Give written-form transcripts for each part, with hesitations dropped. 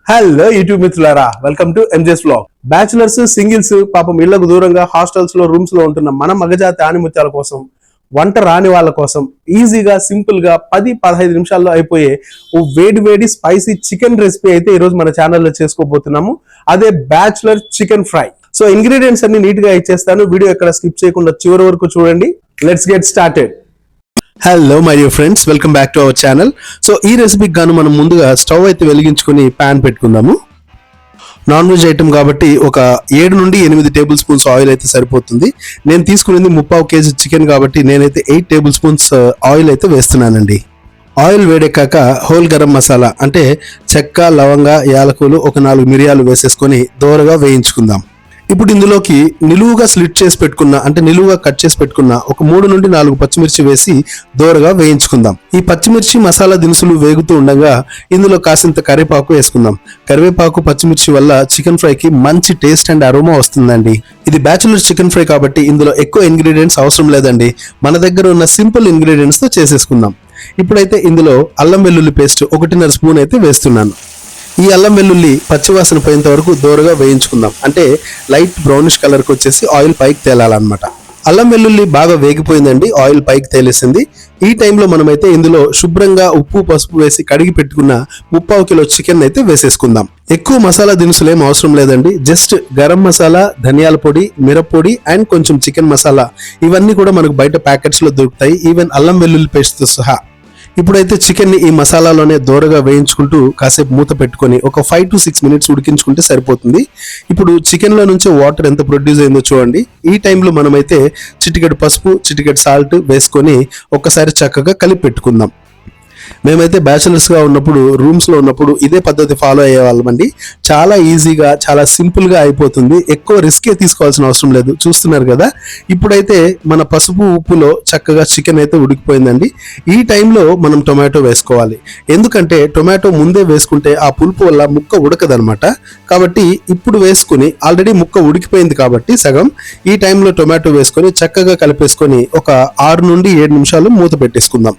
Hello YouTube మిత్రులారా, welcome to ఎంజెస్ vlog. Bachelors, singles పాపం ఇళ్లకు దూరంగా హాస్టల్స్ లో రూమ్స్ లో ఉంటున్న మన మగజాతి ఆణిముత్యాల కోసం, వంట రాని వాళ్ళ కోసం ఈజీగా సింపుల్ గా 10-15 నిమిషాల్లో అయిపోయే ఓ వేడి వేడి స్పైసీ చికెన్ రెసిపీ అయితే ఈ రోజు మన ఛానల్లో చేసుకోబోతున్నాము. అదే bachelor chicken fry. So ingredients అన్ని నీట్ గా ఇచ్చేస్తాను, వీడియో ఎక్కడ స్కిప్ చేయకుండా చివరి వరకు చూడండి. Let's get started. Hello my dear friends, welcome back to our channel. So ఈ రెసిపీకి గాను మనం ముందుగా స్టవ్ అయితే వెలిగించుకొని ప్యాన్ పెట్టుకుందాము. నాన్ వెజ్ ఐటమ్ కాబట్టి ఒక 7 నుండి 8 టేబుల్ స్పూన్స్ ఆయిల్ అయితే సరిపోతుంది. నేను తీసుకునేది 3/4 కేజీ చికెన్ కాబట్టి నేనైతే 8 టేబుల్ స్పూన్స్ ఆయిల్ అయితే వేస్తున్నానండి. ఆయిల్ వేడెక్కాక హోల్ గరం మసాలా అంటే చెక్క, లవంగ, యాలకులు, ఒక 4 మిరియాలు వేసేసుకొని దోరగా వేయించుకుందాం. ఇప్పుడు ఇందులోకి నిలువుగా స్లిట్ చేసి పెట్టుకున్న అంటే నిలువుగా కట్ చేసి పెట్టుకున్న ఒక 3 నుండి 4 పచ్చిమిర్చి వేసి దోరగా వేయించుకుందాం. ఈ పచ్చిమిర్చి మసాలా దినుసులు వేగుతూ ఉండగా ఇందులో కాసింత కరివేపాకు వేసుకుందాం. కరివేపాకు, పచ్చిమిర్చి వల్ల చికెన్ ఫ్రైకి మంచి టేస్ట్ అండ్ అరోమా వస్తుందండి. ఇది బ్యాచులర్ చికెన్ ఫ్రై కాబట్టి ఇందులో ఎక్కువ ఇంగ్రీడియంట్స్ అవసరం లేదండి. మన దగ్గర ఉన్న సింపుల్ ఇంగ్రీడియంట్స్ తో చేసేసుకుందాం. ఇప్పుడైతే ఇందులో అల్లం వెల్లుల్లి పేస్ట్ 1.5 స్పూన్ అయితే వేస్తున్నాను. ఈ అల్లం వెల్లుల్లి పచ్చివాసన పోయేంత వరకు దోరగా వేయించుకుందాం. అంటే లైట్ బ్రౌనిష్ కలర్కి వచ్చేసి ఆయిల్ పైకి తేలాలన్నమాట. అల్లం వెల్లుల్లి బాగా వేగిపోయిందండి, ఆయిల్ పైకి తేలేసింది. ఈ టైంలో మనమైతే ఇందులో శుభ్రంగా ఉప్పు, పసుపు వేసి కడిగి పెట్టుకున్న 3/4 కిలో చికెన్ అయితే వేసేసుకుందాం. ఎక్కువ మసాలా దినుసులు ఏం అవసరం లేదండి. జస్ట్ గరం మసాలా, ధనియాల పొడి, మిరప్పొడి అండ్ కొంచెం చికెన్ మసాలా, ఇవన్నీ కూడా మనకు బయట ప్యాకెట్స్ లో దొరుకుతాయి, ఈవెన్ అల్లం వెల్లుల్లి పేస్ట్ తో సహా. ఇప్పుడైతే చికెన్ ని ఈ మసాలాలోనే దోరగా వేయించుకుంటూ కాసేపు మూత పెట్టుకొని ఒక 5 to 6 మినిట్స్ ఉడికించుకుంటే సరిపోతుంది. ఇప్పుడు చికెన్ లో నుంచి వాటర్ ఎంత ప్రొడ్యూస్ అయిందో చూడండి. ఈ టైంలో మనమైతే చిటికెడు పసుపు, చిటికెడు సాల్ట్ వేసుకొని ఒక్కసారి చక్కగా కలిపి పెట్టుకుందాం. మేమైతే బ్యాచులర్స్ గా ఉన్నప్పుడు, రూమ్స్ లో ఉన్నప్పుడు ఇదే పద్ధతి ఫాలో అయ్యే వాళ్ళమండి. చాలా ఈజీగా, చాలా సింపుల్ గా అయిపోతుంది. ఎక్కువ రిస్కే తీసుకోవాల్సిన అవసరం లేదు. చూస్తున్నారు కదా, ఇప్పుడైతే మన పసుపు, ఉప్పులో చక్కగా చికెన్ అయితే ఉడికిపోయిందండి. ఈ టైంలో మనం టొమాటో వేసుకోవాలి. ఎందుకంటే టొమాటో ముందే వేసుకుంటే ఆ పులుపు వల్ల ముక్క ఉడకదనమాట. కాబట్టి ఇప్పుడు వేసుకుని, ఆల్రెడీ ముక్క ఉడికిపోయింది కాబట్టి సగం, ఈ టైంలో టొమాటో వేసుకొని చక్కగా కలిపేసుకొని ఒక 6 నుండి 7 నిమిషాలు మూత పెట్టేసుకుందాం.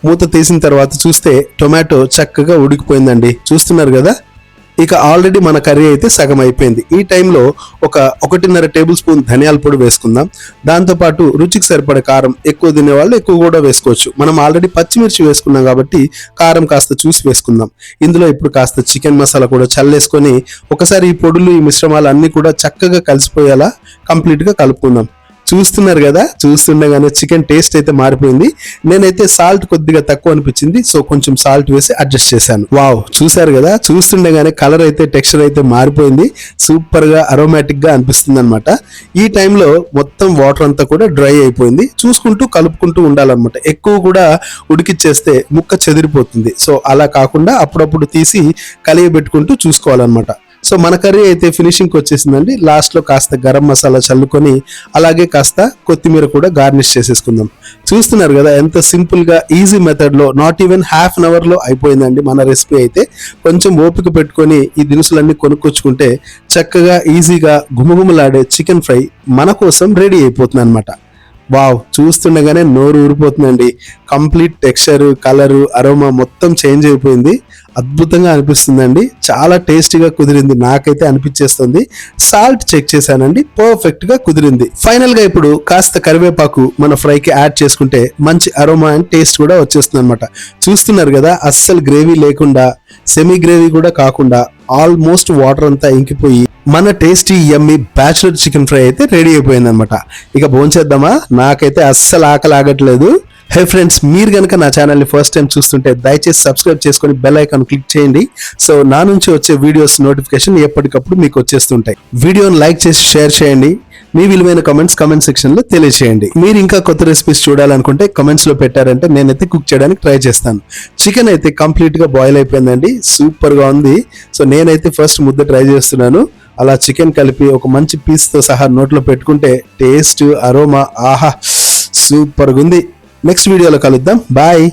మూత తీసిన తర్వాత చూస్తే టొమాటో చక్కగా ఉడికిపోయిందండి. చూస్తున్నారు కదా, ఇక ఆల్రెడీ మన కర్రీ అయితే సగం అయిపోయింది. ఈ టైంలో ఒక 1.5 టేబుల్ స్పూన్ ధనియాల పొడి వేసుకుందాం. దాంతోపాటు రుచికి సరిపడే కారం, ఎక్కువ తినేవాళ్ళు ఎక్కువ కూడా వేసుకోవచ్చు. మనం ఆల్రెడీ పచ్చిమిర్చి వేసుకున్నాం కాబట్టి కారం కాస్త చూసి వేసుకుందాం. ఇందులో ఇప్పుడు కాస్త చికెన్ మసాలా కూడా చల్లేసుకొని ఒకసారి ఈ పొడులు, ఈ మిశ్రమాలు అన్ని కూడా చక్కగా కలిసిపోయేలా కంప్లీట్ గా కలుపుకుందాం. చూస్తున్నారు కదా, చూస్తుండగానే చికెన్ టేస్ట్ అయితే మారిపోయింది. నేనైతే సాల్ట్ కొద్దిగా తక్కువ అనిపించింది, సో కొంచెం సాల్ట్ వేసి అడ్జస్ట్ చేశాను. వావ్, చూసారు కదా, చూస్తుండగానే కలర్ అయితే, టెక్స్చర్ అయితే మారిపోయింది. సూపర్ గా అరోమాటిక్ గా అనిపిస్తుంది అనమాట. ఈ టైంలో మొత్తం వాటర్ అంతా కూడా డ్రై అయిపోయింది. చూసుకుంటూ కలుపుకుంటూ ఉండాలన్నమాట. ఎక్కువ కూడా ఉడికిచ్చేస్తే ముక్క చెదిరిపోతుంది. సో అలా కాకుండా అప్పుడప్పుడు తీసి కలియబెట్టుకుంటూ చూసుకోవాలన్నమాట. సో మన కర్రీ అయితే ఫినిషింగ్ వచ్చేసిందండి. లాస్ట్ లో కాస్త గరం మసాలా చల్లుకొని అలాగే కాస్త కొత్తిమీర కూడా గార్నిష్ చేసేసుకుందాం. చూస్తున్నారు కదా, ఎంత సింపుల్ గా, ఈజీ మెథడ్ లో, నాట్ ఈవెన్ ½ an hour లో అయిపోయిందండి మన రెసిపీ అయితే. కొంచెం ఓపిక పెట్టుకొని ఈ దినుసులన్నీ కొనుక్కొచ్చుకుంటే చక్కగా ఈజీగా గుమగుమలాడే చికెన్ ఫ్రై మన కోసం రెడీ అయిపోతుంది అనమాట. వావ్, చూస్తుండగానే నోరు ఊరిపోతుందండి. కంప్లీట్ టెక్స్చర్, కలరు, అరోమా మొత్తం చేంజ్ అయిపోయింది. అద్భుతంగా అనిపిస్తుందండి. చాలా టేస్టీగా కుదిరింది, నాకైతే అనిపించేస్తుంది. సాల్ట్ చెక్ చేశానండి, పర్ఫెక్ట్ గా కుదిరింది. ఫైనల్ గా ఇప్పుడు కాస్త కరివేపాకు మన ఫ్రైకి యాడ్ చేసుకుంటే మంచి అరోమా అండ్ టేస్ట్ కూడా వచ్చేస్తుంది అనమాట. చూస్తున్నారు కదా, అస్సలు గ్రేవీ లేకుండా, సెమీ గ్రేవీ కూడా కాకుండా ఆల్మోస్ట్ వాటర్ అంతా ఇంకిపోయి మన టేస్టీ యమ్మీ బ్యాచులర్ చికెన్ ఫ్రై అయితే రెడీ అయిపోయింది అనమాట. ఇక భోంచేద్దామా? నాకైతే అస్సలు ఆకలి ఆగట్లేదు. హే ఫ్రెండ్స్, మీరు కనుక నా ఛానల్ని ఫస్ట్ టైం చూస్తుంటే దయచేసి సబ్స్క్రైబ్ చేసుకొని బెల్ ఐకాన్ క్లిక్ చేయండి. సో నా నుంచి వచ్చే వీడియోస్ నోటిఫికేషన్ ఎప్పటికప్పుడు మీకు వచ్చేస్తుంటాయి. వీడియోని లైక్ చేసి షేర్ చేయండి. మీ విలువైన కామెంట్ సెక్షన్ లో తెలియజేయండి. మీరు ఇంకా కొత్త రెసిపీస్ చూడాలనుకుంటే కామెంట్స్ లో పెట్టారంటే నేనైతే కుక్ చేయడానికి ట్రై చేస్తాను. చికెన్ అయితే కంప్లీట్ గా బాయిల్ అయిపోయిందండి, సూపర్ గా ఉంది. సో నేనైతే ఫస్ట్ ముద్ద ట్రై చేస్తున్నాను. అలా చికెన్ కలిపి ఒక మంచి పీస్ తో సహా నోట్లో పెట్టుకుంటే టేస్ట్, అరోమా, ఆహా, సూపర్ గా ఉంది. నెక్స్ట్ వీడియోలో కలుద్దాం. బాయ్.